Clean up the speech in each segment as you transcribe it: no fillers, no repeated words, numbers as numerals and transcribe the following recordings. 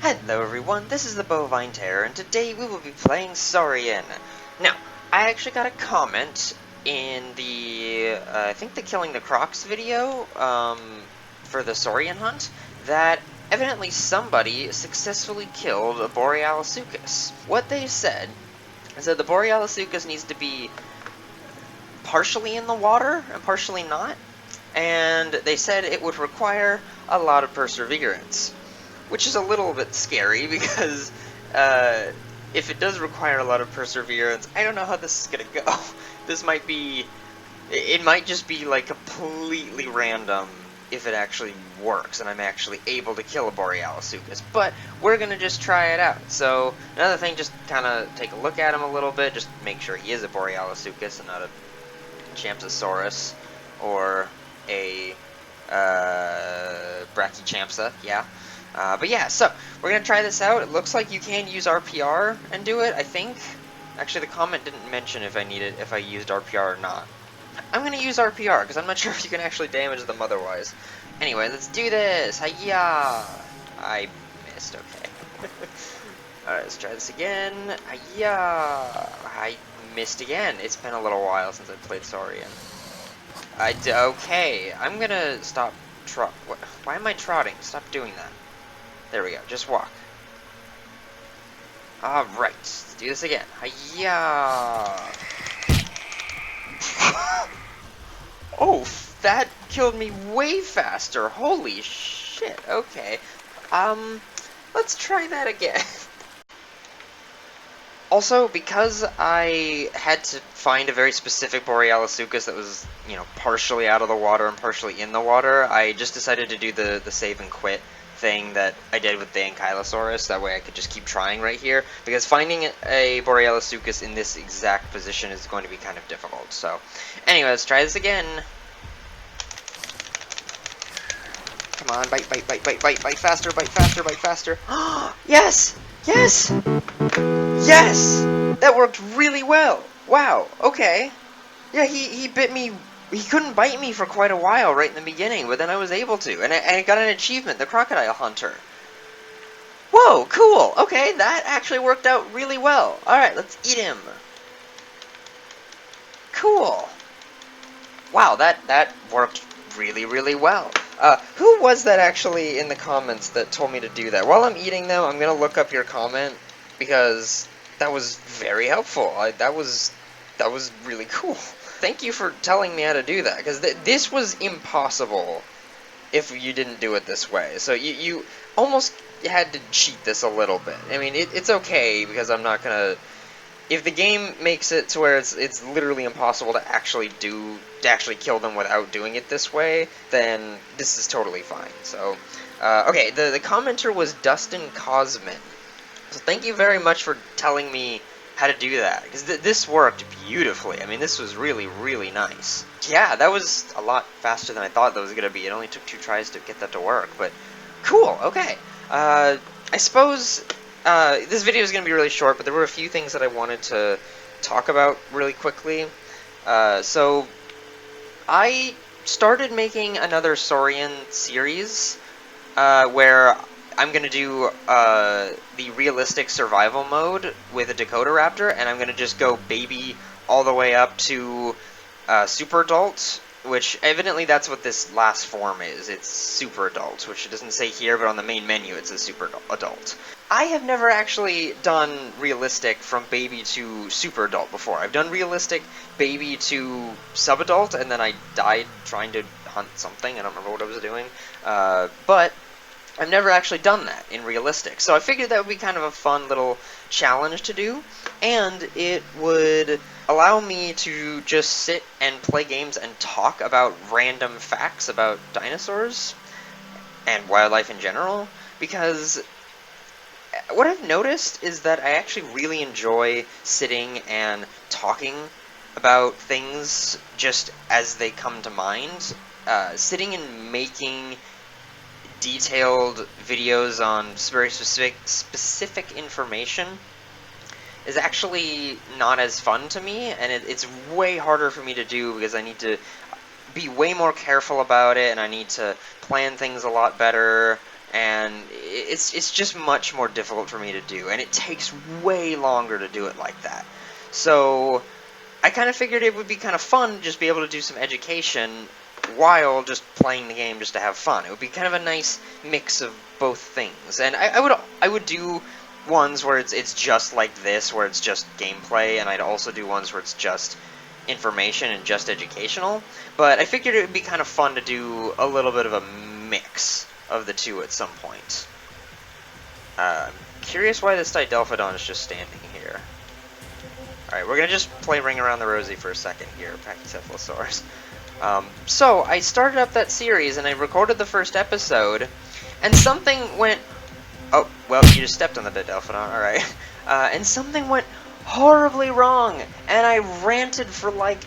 Hello everyone, this is the Bovine Terror, and today we will be playing Saurian. Now, I actually got a comment in the, I think the Killing the Crocs video, for the Saurian hunt, that evidently somebody successfully killed a Borealosuchus. What they said is that the Borealosuchus needs to be partially in the water and partially not, and they said it would require a lot of perseverance. Which is a little bit scary because if it does require a lot of perseverance, I don't know how this is gonna go. This might be, it might just be like completely random if it actually works and I'm actually able to kill a Borealosuchus, but we're gonna just try it out. So another thing, just kind of take a look at him a little bit, just make sure he is a Borealosuchus and not a Champsosaurus or a Brachychampsa, yeah. But yeah, so we're going to try this out. It looks like you can use RPR and do it, I think. Actually, the comment didn't mention if I used RPR or not. I'm going to use RPR, because I'm not sure if you can actually damage them otherwise. Anyway, let's do this! Hi-ya! I missed, okay. Alright, let's try this again. Hi-ya! I missed again. It's been a little while since I played Saurian. Okay, I'm going to stop why am I trotting? Stop doing that. There we go, just walk. Alright, let's do this again. Hiya! Oh, that killed me way faster. Holy shit, okay. Let's try that again. Also, because I had to find a very specific Borealosuchus that was, you know, partially out of the water and partially in the water, I just decided to do the save and quit thing that I did with the Ankylosaurus. That way I could just keep trying right here, because finding a Borealosuchus in this exact position is going to be kind of difficult. So, anyway, let's try this again. Come on, bite, bite, bite, bite, bite, bite faster, bite faster, bite faster. Yes! Yes! Yes! That worked really well! Wow, okay. Yeah, he bit me. He couldn't bite me for quite a while right in the beginning, but then I was able to. And I got an achievement, the Crocodile Hunter. Whoa, cool! Okay, that actually worked out really well. Alright, let's eat him. Cool. Wow, that worked really, really well. Who was that actually in the comments that told me to do that? While I'm eating them, I'm gonna look up your comment, because that was very helpful. That was really cool. Thank you for telling me how to do that, because this was impossible if you didn't do it this way. So you almost had to cheat this a little bit. I mean, it's okay, because I'm not gonna... If the game makes it to where it's literally impossible to actually kill them without doing it this way, then this is totally fine. So, okay, the commenter was Dustin Cosman. So thank you very much for telling me how to do that, because this worked beautifully. I mean, this was really, really nice. Yeah, that was a lot faster than I thought that was going to be. It only took 2 tries to get that to work, but cool, okay. I suppose this video is going to be really short, but there were a few things that I wanted to talk about really quickly. So, I started making another Saurian series, where I'm going to do the realistic survival mode with a Dakota Raptor, and I'm going to just go baby all the way up to super adult, which evidently that's what this last form is. It's super adult, which it doesn't say here, but on the main menu it says super adult. I have never actually done realistic from baby to super adult before. I've done realistic baby to sub-adult, and then I died trying to hunt something. I don't remember what I was doing. But I've never actually done that in realistic, so I figured that would be kind of a fun little challenge to do, and it would allow me to just sit and play games and talk about random facts about dinosaurs and wildlife in general, because what I've noticed is that I actually really enjoy sitting and talking about things just as they come to mind. Sitting and making detailed videos on very specific information is actually not as fun to me, and it's way harder for me to do because I need to be way more careful about it, and I need to plan things a lot better, and it's just much more difficult for me to do, and it takes way longer to do it like that. So I kind of figured it would be kind of fun to just be able to do some education while just playing the game just to have fun. It would be kind of a nice mix of both things, and I would do ones where it's just like this, where it's just gameplay, and I'd also do ones where it's just information and just educational. But I figured it would be kind of fun to do a little bit of a mix of the two at some point. I'm curious why this Didelphodon is just standing here. Alright, we're gonna just play Ring Around the Rosie for a second here, Pachycephalosaurus. So, I started up that series, and I recorded the first episode, and something went... Oh, well, you just stepped on the Didelphodon, alright. And something went horribly wrong, and I ranted for like...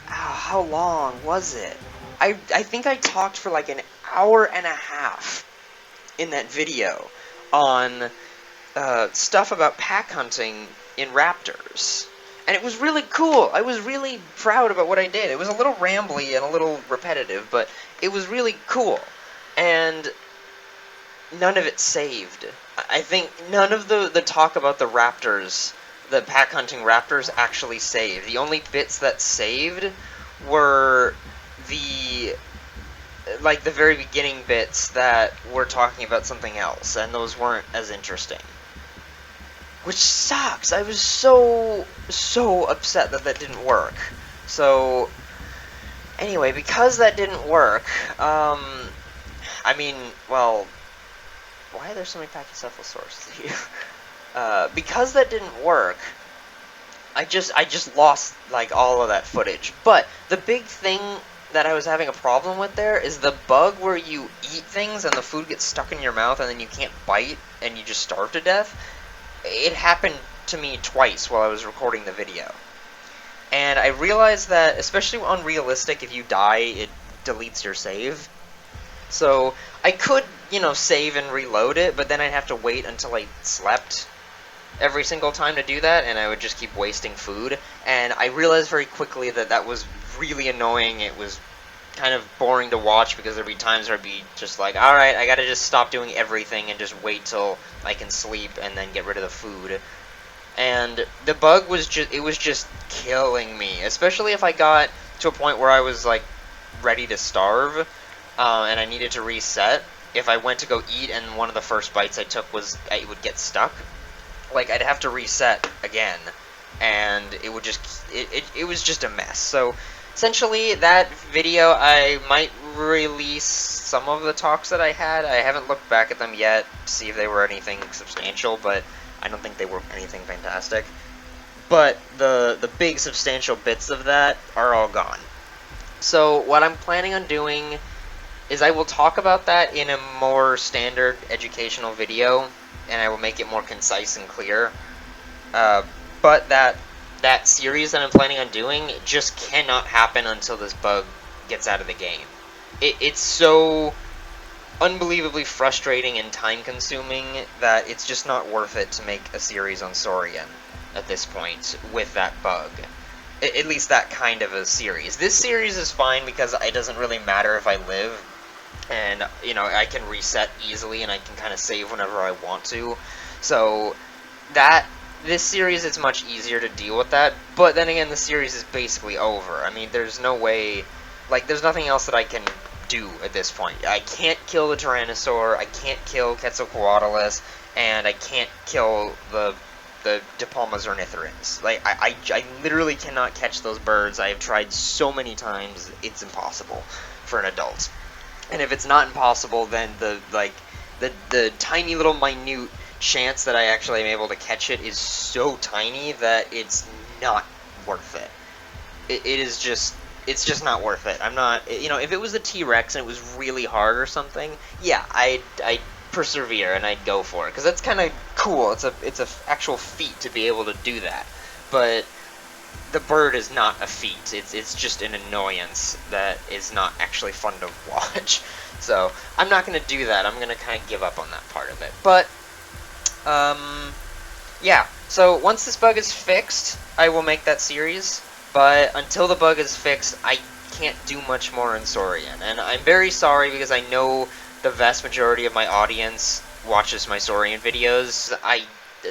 how long was it? I think I talked for like an hour and a half in that video on stuff about pack hunting in raptors. And it was really cool. I was really proud about what I did. It was a little rambly and a little repetitive, but it was really cool. And none of it saved. I think none of the talk about the raptors, the pack hunting raptors, actually saved. The only bits that saved were the very beginning bits that were talking about something else, and those weren't as interesting. Which sucks. I was so upset that that didn't work. So, anyway, because that didn't work, I mean, well, why are there so many Pachycephalosaurus here? Because that didn't work, I just lost, like, all of that footage. But the big thing that I was having a problem with there is the bug where you eat things and the food gets stuck in your mouth and then you can't bite and you just starve to death. It happened to me twice while I was recording the video. And I realized that, especially on realistic, if you die, it deletes your save. So I could, you know, save and reload it, but then I'd have to wait until I slept every single time to do that, and I would just keep wasting food. And I realized very quickly that that was really annoying. It was kind of boring to watch because there'd be times where I'd be just like, alright, I gotta just stop doing everything and just wait till I can sleep and then get rid of the food. And the bug was just killing me, especially if I got to a point where I was like ready to starve and I needed to reset. If I went to go eat and one of the first bites I took was, it would get stuck, like I'd have to reset again, and it would just, it was just a mess. So essentially, that video, I might release some of the talks that I had. I haven't looked back at them yet to see if they were anything substantial, but I don't think they were anything fantastic. But the big substantial bits of that are all gone. So what I'm planning on doing is I will talk about that in a more standard educational video, and I will make it more concise and clear. But that series that I'm planning on doing just cannot happen until this bug gets out of the game. It's so unbelievably frustrating and time-consuming that it's just not worth it to make a series on Saurian at this point with that bug. At least that kind of a series. This series is fine because it doesn't really matter if I live, and, you know, I can reset easily and I can kind of save whenever I want to. So this series, it's much easier to deal with that, but then again, the series is basically over. I mean, there's no way, like, there's nothing else that I can do at this point. I can't kill the Tyrannosaur, I can't kill Quetzalcoatlus, and I can't kill the Dipalmas ornithorans. Like, I literally cannot catch those birds. I have tried so many times, it's impossible for an adult. And if it's not impossible, then the tiny little minute chance that I actually am able to catch it is so tiny that it's not worth it. It's just not worth it. I'm not, you know, if it was a T-Rex and it was really hard or something, yeah, I'd persevere and I'd go for it, because that's kind of cool. It's a actual feat to be able to do that. But the bird is not a feat. It's just an annoyance that is not actually fun to watch. So I'm not going to do that. I'm going to kind of give up on that part of it. But yeah. So once this bug is fixed, I will make that series. But until the bug is fixed, I can't do much more in Saurian. And I'm very sorry, because I know the vast majority of my audience watches my Saurian videos,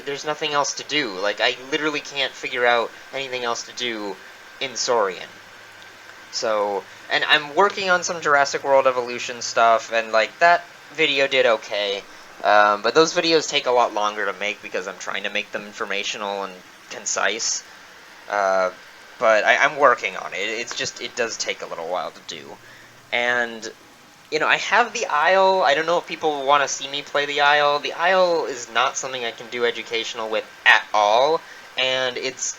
there's nothing else to do. Like, I literally can't figure out anything else to do in Saurian. So, and I'm working on some Jurassic World Evolution stuff, and, like, that video did okay. But those videos take a lot longer to make because I'm trying to make them informational and concise. But I'm working on it. It's just, it does take a little while to do. And, you know, I have the Isle. I don't know if people want to see me play the Isle. The Isle is not something I can do educational with at all. And it's,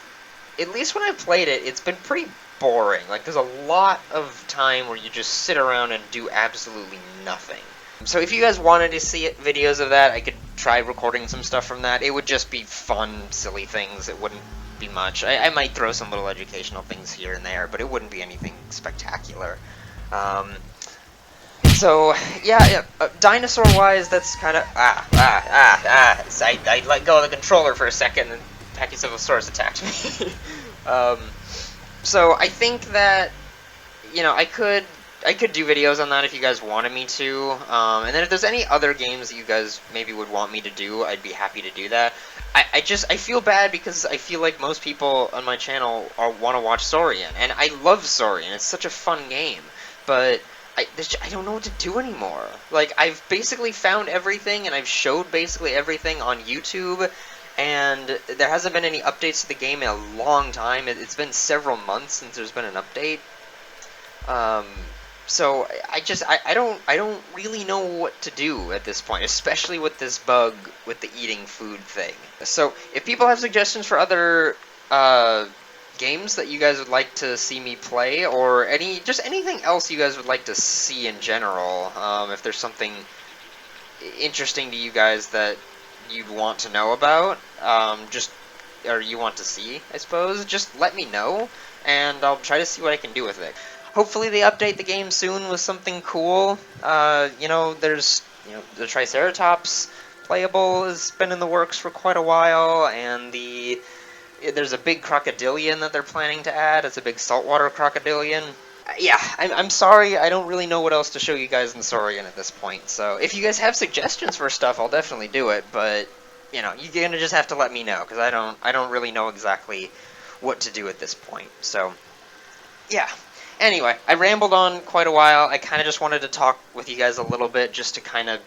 at least when I played it, it's been pretty boring. Like, there's a lot of time where you just sit around and do absolutely nothing. So if you guys wanted to see videos of that, I could try recording some stuff from that. It would just be fun, silly things. It wouldn't be much. I might throw some little educational things here and there, but it wouldn't be anything spectacular. So, yeah, dinosaur-wise, that's kind of... I let go of the controller for a second, and Pachycephalosaurus attacked me. So I think that, you know, I could do videos on that if you guys wanted me to. And then if there's any other games that you guys maybe would want me to do, I'd be happy to do that. I feel bad because I feel like most people on my channel want to watch Saurian, and I love Saurian. It's such a fun game, but I don't know what to do anymore. Like, I've basically found everything, and I've showed basically everything on YouTube, and there hasn't been any updates to the game in a long time. It's been several months since there's been an update. So I don't really know what to do at this point, especially with this bug with the eating food thing. So if people have suggestions for other games that you guys would like to see me play, or anything else you guys would like to see in general, if there's something interesting to you guys that you'd want to know about, or you want to see, I suppose, just let me know, and I'll try to see what I can do with it. Hopefully they update the game soon with something cool. You know, there's, the Triceratops playable has been in the works for quite a while, and there's a big crocodilian that they're planning to add. It's a big saltwater crocodilian. Yeah, I'm sorry, I don't really know what else to show you guys in Saurian at this point, so if you guys have suggestions for stuff, I'll definitely do it, but, you know, you're gonna just have to let me know, because I don't really know exactly what to do at this point, so, yeah. Anyway, I rambled on quite a while. I kind of just wanted to talk with you guys a little bit, just to kind of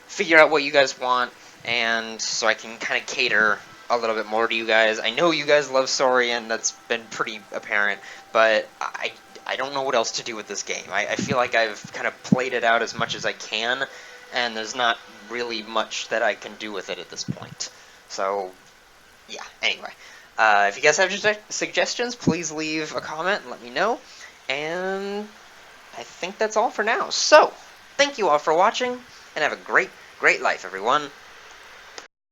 figure out what you guys want, and so I can kind of cater a little bit more to you guys. I know you guys love Saurian, that's been pretty apparent, but I don't know what else to do with this game. I feel like I've kind of played it out as much as I can, and there's not really much that I can do with it at this point. So, yeah, anyway. If you guys have suggestions, please leave a comment and let me know. And I think that's all for now. So, thank you all for watching, and have a great, great life, everyone.